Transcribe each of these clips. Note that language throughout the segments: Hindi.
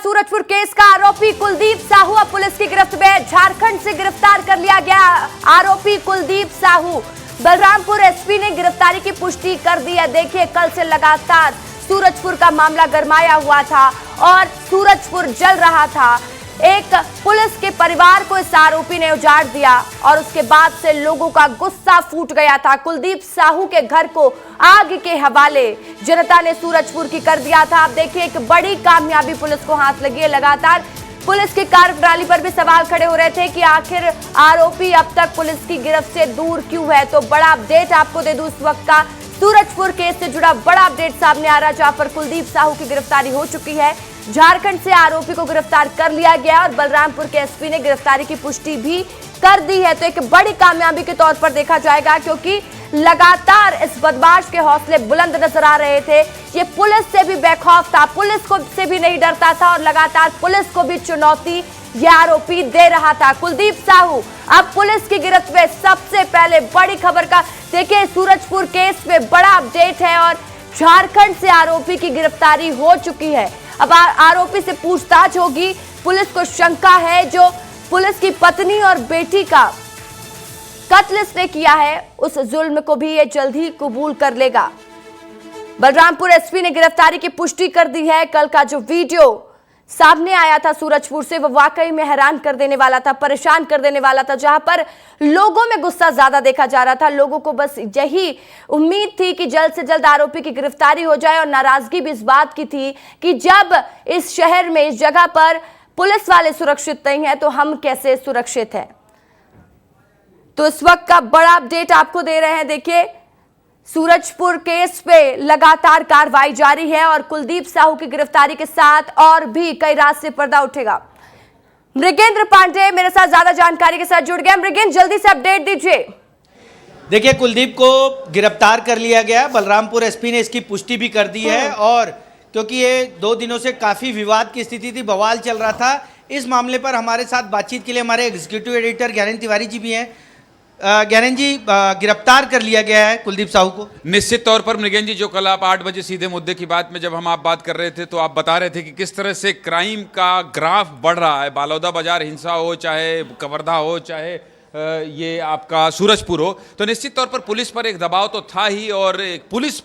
सूरजपुर केस का आरोपी कुलदीप साहू अब पुलिस की गिरफ्त में। झारखंड से गिरफ्तार कर लिया गया आरोपी कुलदीप साहू। बलरामपुर एसपी ने गिरफ्तारी की पुष्टि कर दी है। देखिए, कल से लगातार सूरजपुर का मामला गरमाया हुआ था और सूरजपुर जल रहा था। एक पुलिस के परिवार को इस आरोपी ने उजाड़ दिया और उसके बाद से लोगों का गुस्सा फूट गया था। कुलदीप साहू के घर को आग के हवाले जनता ने सूरजपुर की कर दिया था। अब देखिए, एक बड़ी कामयाबी पुलिस को हाथ लगी है। लगातार पुलिस की कार्यप्रणाली पर भी सवाल खड़े हो रहे थे कि आखिर आरोपी अब तक पुलिस की गिरफ्त से दूर क्यों है। तो बड़ा अपडेट आपको दे दूं, इस वक्त का सूरजपुर केस से जुड़ा बड़ा अपडेट सामने आ रहा है, जहां पर कुलदीप साहू की गिरफ्तारी हो चुकी है। झारखंड से आरोपी को गिरफ्तार कर लिया गया और बलरामपुर के एसपी ने गिरफ्तारी की पुष्टि भी कर दी है। तो एक बड़ी कामयाबी के तौर पर देखा जाएगा, क्योंकि लगातार इस बदमाश के हौसले बुलंद नजर आ रहे थे। ये पुलिस से भी बेखौफ था, पुलिस को से भी नहीं डरता था और लगातार पुलिस को भी चुनौती यह आरोपी दे रहा था। कुलदीप साहू अब पुलिस की गिरफ्त में। सबसे पहले बड़ी खबर का देखिए, सूरजपुर केस में बड़ा अपडेट है और झारखंड से आरोपी की गिरफ्तारी हो चुकी है। अब आरोपी से पूछताछ होगी। पुलिस को शंका है जो पुलिस की पत्नी और बेटी का कत्ल इसने किया है, उस जुल्म को भी ये जल्द ही कबूल कर लेगा। बलरामपुर एसपी ने गिरफ्तारी की पुष्टि कर दी है। कल का जो वीडियो सामने आया था सूरजपुर से, वो वाकई में हैरान कर देने वाला था, परेशान कर देने वाला था, जहां पर लोगों में गुस्सा ज्यादा देखा जा रहा था। लोगों को बस यही उम्मीद थी कि जल्द से जल्द आरोपी की गिरफ्तारी हो जाए और नाराजगी भी इस बात की थी कि जब इस शहर में, इस जगह पर पुलिस वाले सुरक्षित नहीं है तो हम कैसे सुरक्षित हैं। तो इस वक्त का बड़ा अपडेट आपको दे रहे हैं। देखिए, सूरजपुर केस पे लगातार कार्रवाई जारी है और कुलदीप साहू की गिरफ्तारी के साथ और भी कई राज से पर्दा उठेगा। मृगेंद्र पांडे मेरे साथ ज्यादा जानकारी के साथ जुड़ गया। मृगेंद्र, जल्दी से अपडेट दीजिए। देखिए, कुलदीप को गिरफ्तार कर लिया गया। बलरामपुर एसपी ने इसकी पुष्टि भी कर दी है और क्योंकि ये 2 दिनों से काफी विवाद की स्थिति थी, बवाल चल रहा था, इस मामले पर हमारे साथ बातचीत के लिए हमारे एग्जीक्यूटिव एडिटर ज्ञानेंद्र तिवारी जी भी हैं। ज्ञानेंद्र जी, गिरफ्तार कर लिया गया है कुलदीप साहू को। निश्चित तौर पर मृगेंद्र जी, जो कल आप 8 बजे सीधे मुद्दे की बात में जब हम आप बात कर रहे थे तो आप बता रहे थे कि किस तरह से क्राइम का ग्राफ बढ़ रहा है। बालौदा बाजार हिंसा हो, चाहे कवर्धा हो, चाहे ये आपका सूरजपुर हो, तो निश्चित तौर पर पुलिस पर एक दबाव तो था ही। और पुलिस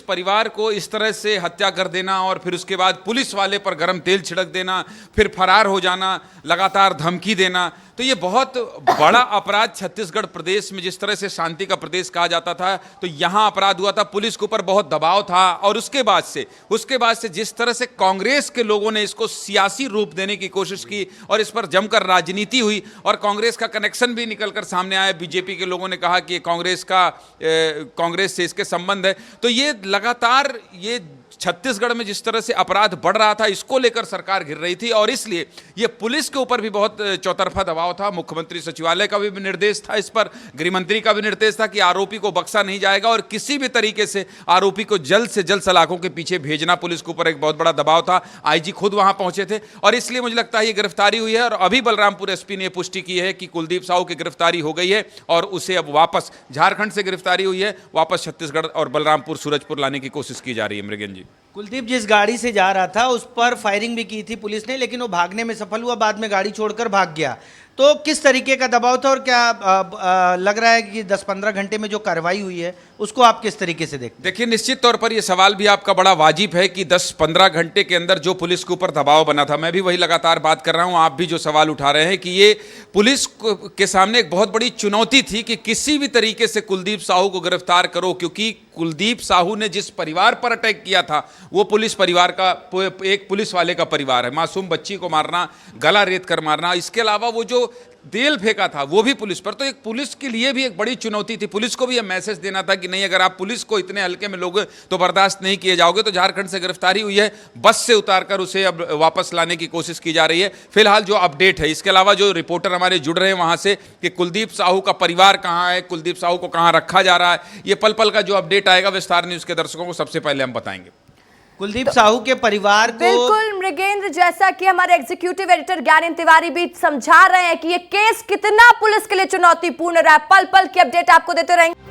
परिवार को इस तरह से हत्या कर देना और फिर उसके बाद पुलिस वाले पर गर्म तेल छिड़क देना, फिर फरार हो जाना, लगातार धमकी देना, तो ये बहुत बड़ा अपराध। छत्तीसगढ़ प्रदेश में जिस तरह से शांति का प्रदेश कहा जाता था, तो यहाँ अपराध हुआ था। पुलिस के ऊपर बहुत दबाव था और उसके बाद से जिस तरह से कांग्रेस के लोगों ने इसको सियासी रूप देने की कोशिश की और इस पर जमकर राजनीति हुई और कांग्रेस का कनेक्शन भी निकलकर सामने आया। बीजेपी के लोगों ने कहा कि कांग्रेस से इसके संबंध है। तो ये लगातार ये छत्तीसगढ़ में जिस तरह से अपराध बढ़ रहा था, इसको लेकर सरकार घिर रही थी और इसलिए ये पुलिस के ऊपर भी बहुत चौतरफा दबाव था। मुख्यमंत्री सचिवालय का भी निर्देश था, इस पर गृहमंत्री का भी निर्देश था कि आरोपी को बख्शा नहीं जाएगा और किसी भी तरीके से आरोपी को जल्द से जल्द सलाखों के पीछे भेजना पुलिस के ऊपर एक बहुत बड़ा दबाव था। आईजी खुद वहां पहुंचे थे और इसलिए मुझे लगता है ये गिरफ्तारी हुई है। और अभी बलरामपुर एसपी ने पुष्टि की है कि कुलदीप साहू की गिरफ्तारी हो गई है और उसे अब वापस, झारखंड से गिरफ्तारी हुई है, वापस छत्तीसगढ़ और बलरामपुर सूरजपुर लाने की कोशिश की जा रही है। मृगेंद्र जी, कुलदीप जिस गाड़ी से जा रहा था उस पर फायरिंग भी की थी पुलिस ने, लेकिन वो भागने में सफल हुआ, बाद में गाड़ी छोड़कर भाग गया। तो किस तरीके का दबाव था और क्या लग रहा है कि 10-15 घंटे में जो कार्रवाई हुई है उसको आप किस तरीके से देखते हैं? देखिए, निश्चित तौर पर यह सवाल भी आपका बड़ा वाजिब है कि 10-15 घंटे के अंदर जो पुलिस के ऊपर दबाव बना था, मैं भी वही लगातार बात कर रहा हूं, आप भी जो सवाल उठा रहे हैं कि ये पुलिस के सामने एक बहुत बड़ी चुनौती थी कि किसी भी तरीके से कुलदीप साहू को गिरफ्तार करो, क्योंकि कुलदीप साहू ने जिस परिवार पर अटैक किया था वो पुलिस परिवार का, एक पुलिस वाले का परिवार है। मासूम बच्ची को मारना, गला रेत कर मारना, इसके अलावा वो जो तेल फेंका था वो भी पुलिस पर। तो एक पुलिस के लिए भी एक बड़ी चुनौती थी। पुलिस को भी यह मैसेज देना था कि नहीं, अगर आप पुलिस को इतने हल्के में लोगे तो बर्दाश्त नहीं किए जाओगे। तो झारखंड से गिरफ्तारी हुई है, बस से उतारकर उसे अब वापस लाने की कोशिश की जा रही है। फिलहाल जो अपडेट है, इसके अलावा जो रिपोर्टर हमारे जुड़ रहे हैं वहां से कि कुलदीप साहू का परिवार कहां है, कुलदीप साहू को कहां रखा जा रहा है, ये पल पल का जो अपडेट आएगा विस्तार न्यूज के दर्शकों को सबसे पहले हम बताएंगे। कुलदीप साहू के परिवार को बिल्कुल मृगेंद्र, जैसा कि हमारे एग्जीक्यूटिव एडिटर ज्ञानेंद्र तिवारी भी समझा रहे हैं कि ये केस कितना पुलिस के लिए चुनौतीपूर्ण रहा, पल पल की अपडेट आपको देते रहेंगे।